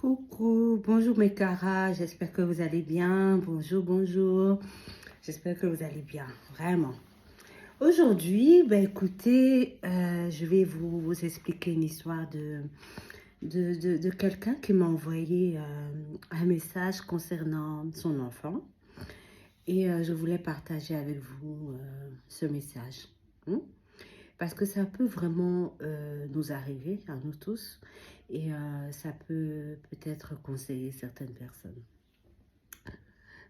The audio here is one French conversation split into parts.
Coucou, bonjour mes caras, j'espère que vous allez bien. Bonjour, bonjour. J'espère que vous allez bien, vraiment. Aujourd'hui, écoutez, je vais vous expliquer une histoire de quelqu'un qui m'a envoyé un message concernant son enfant. Et je voulais partager avec vous ce message. Hmm? Parce que ça peut vraiment nous arriver à nous tous et ça peut peut-être conseiller certaines personnes.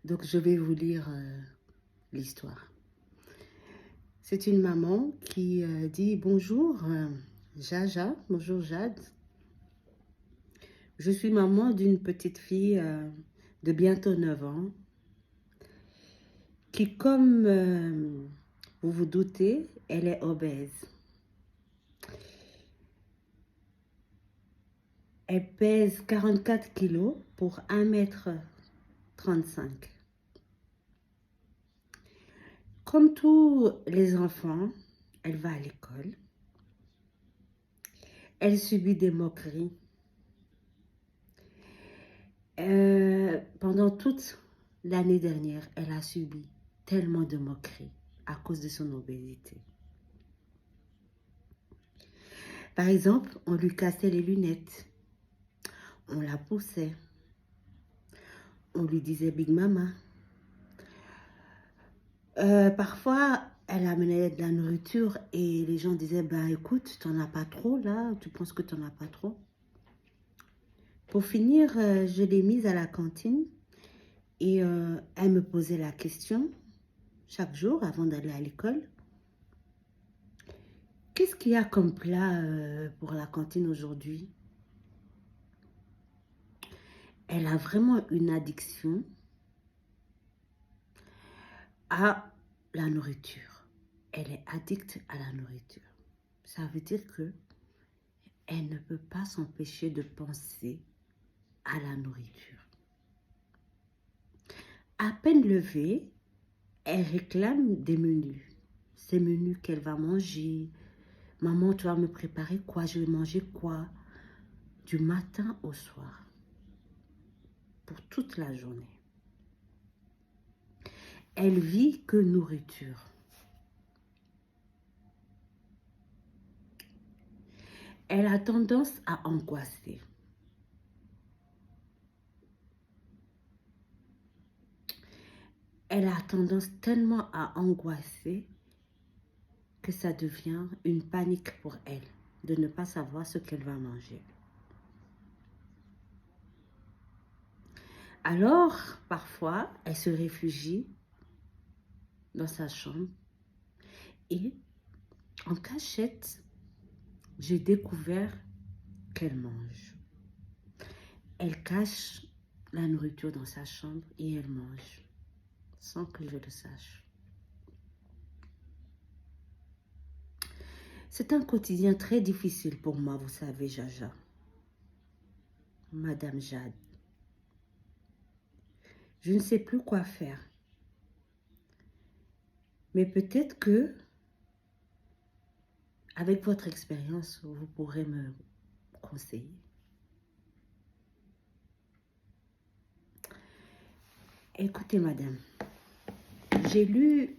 Donc je vais vous lire l'histoire. C'est une maman qui dit bonjour Jaja, bonjour Jade. Je suis maman d'une petite fille de bientôt 9 ans qui, comme vous vous doutez, elle est obèse. Elle pèse 44 kilos pour 1,35 m. Comme tous les enfants, elle va à l'école. Elle subit des moqueries. Pendant toute l'année dernière, elle a subi tellement de moqueries à cause de son obésité. Par exemple, on lui cassait les lunettes. On la poussait. On lui disait Big Mama. Parfois, elle amenait de la nourriture et les gens disaient, écoute, tu n'en as pas trop là, tu penses que tu n'en as pas trop. Pour finir, je l'ai mise à la cantine et elle me posait la question chaque jour avant d'aller à l'école. Qu'est-ce qu'il y a comme plat pour la cantine aujourd'hui? Elle a vraiment une addiction à la nourriture. Elle est addicte à la nourriture. Ça veut dire que elle ne peut pas s'empêcher de penser à la nourriture. À peine levée, elle réclame des menus. Ces menus qu'elle va manger. Maman, tu vas me préparer quoi? Je vais manger quoi? Du matin au soir. Pour toute la journée. Elle vit que nourriture. Elle a tendance à angoisser. Elle a tendance tellement à angoisser que ça devient une panique pour elle de ne pas savoir ce qu'elle va manger. Alors, parfois, elle se réfugie dans sa chambre et, en cachette, j'ai découvert qu'elle mange. Elle cache la nourriture dans sa chambre et elle mange, sans que je le sache. C'est un quotidien très difficile pour moi, vous savez, Jaja. Madame Jade. Je ne sais plus quoi faire. Mais peut-être que, avec votre expérience, vous pourrez me conseiller. Écoutez, madame, j'ai lu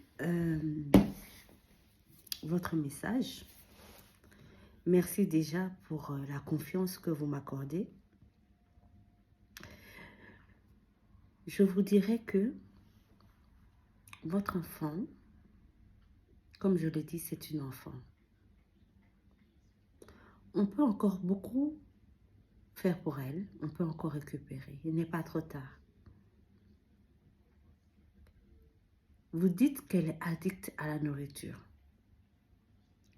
votre message. Merci déjà pour la confiance que vous m'accordez. Je vous dirais que votre enfant, comme je l'ai dit, c'est une enfant. On peut encore beaucoup faire pour elle. On peut encore récupérer. Il n'est pas trop tard. Vous dites qu'elle est addicte à la nourriture,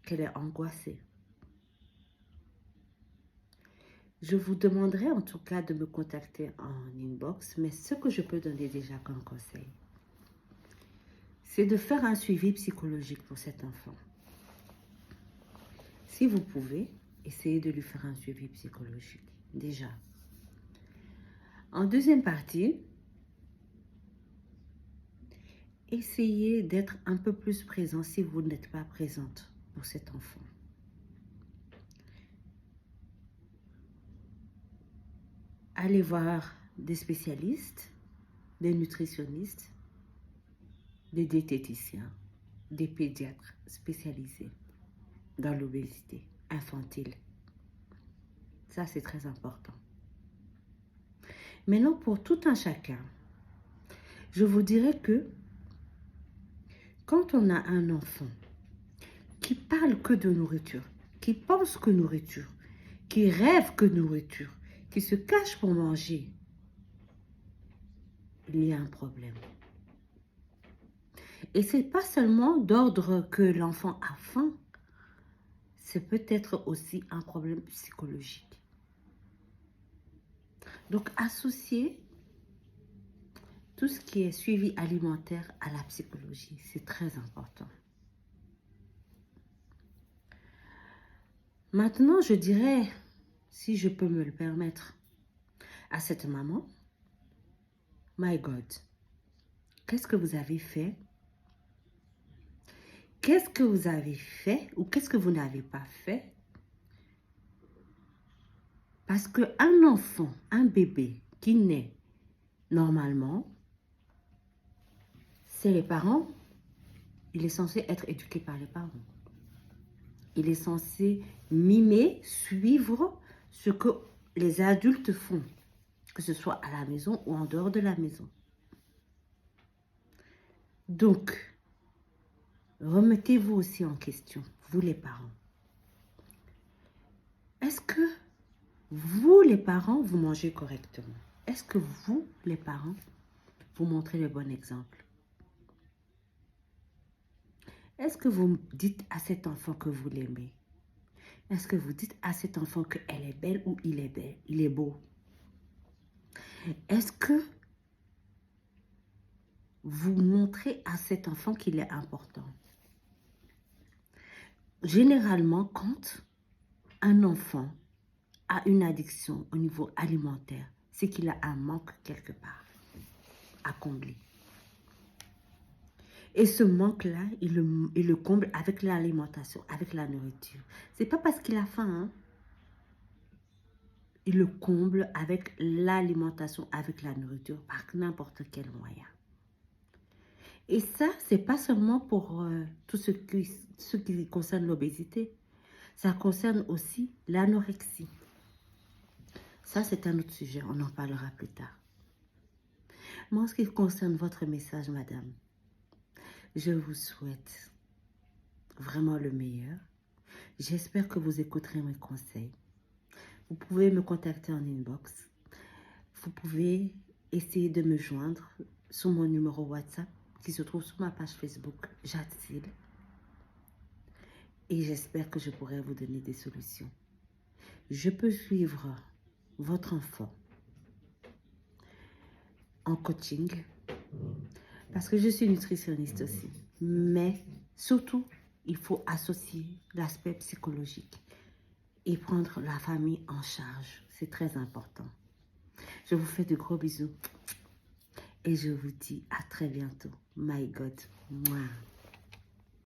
qu'elle est angoissée. Je vous demanderai en tout cas de me contacter en inbox, mais ce que je peux donner déjà comme conseil, c'est de faire un suivi psychologique pour cet enfant. Si vous pouvez, essayez de lui faire un suivi psychologique, déjà. En deuxième partie, essayez d'être un peu plus présent si vous n'êtes pas présente pour cet enfant. allez voir des spécialistes, des nutritionnistes, des diététiciens, des pédiatres spécialisés dans l'obésité infantile. Ça, c'est très important. Maintenant, pour tout un chacun, je vous dirais que quand on a un enfant qui parle que de nourriture, qui pense que nourriture, qui rêve que nourriture, qui se cache pour manger, il y a un problème. Et c'est pas seulement d'ordre que l'enfant a faim, c'est peut-être aussi un problème psychologique. Donc, associer tout ce qui est suivi alimentaire à la psychologie, c'est très important. Maintenant, je dirais, si je peux me le permettre, à cette maman, my God, qu'est-ce que vous avez fait? Qu'est-ce que vous avez fait ou qu'est-ce que vous n'avez pas fait? Parce qu'un enfant, un bébé qui naît normalement, c'est les parents, il est censé être éduqué par les parents. Il est censé mimer, suivre ce que les adultes font, que ce soit à la maison ou en dehors de la maison. Donc, remettez-vous aussi en question, vous les parents. Est-ce que vous, les parents, vous mangez correctement? Est-ce que vous, les parents, vous montrez le bon exemple? Est-ce que vous dites à cet enfant que vous l'aimez? Est-ce que vous dites à cet enfant qu'elle est belle ou il est belle, il est beau? Est-ce que vous montrez à cet enfant qu'il est important? Généralement, quand un enfant a une addiction au niveau alimentaire, c'est qu'il a un manque quelque part à combler. Et ce manque-là, il le comble avec l'alimentation, avec la nourriture. C'est pas parce qu'il a faim, hein. Il le comble avec l'alimentation, avec la nourriture, par n'importe quel moyen. Et ça, c'est pas seulement pour tout ce qui concerne l'obésité. Ça concerne aussi l'anorexie. Ça, c'est un autre sujet, on en parlera plus tard. Moi, en ce qui concerne votre message, madame, je vous souhaite vraiment le meilleur. J'espère que vous écouterez mes conseils. Vous pouvez me contacter en inbox. Vous pouvez essayer de me joindre sur mon numéro WhatsApp qui se trouve sur ma page Facebook, Jadsil. Et j'espère que je pourrai vous donner des solutions. Je peux suivre votre enfant en coaching parce que je suis nutritionniste aussi. Mais surtout, il faut associer l'aspect psychologique et prendre la famille en charge. C'est très important. Je vous fais de gros bisous et je vous dis à très bientôt. My God. Mouah.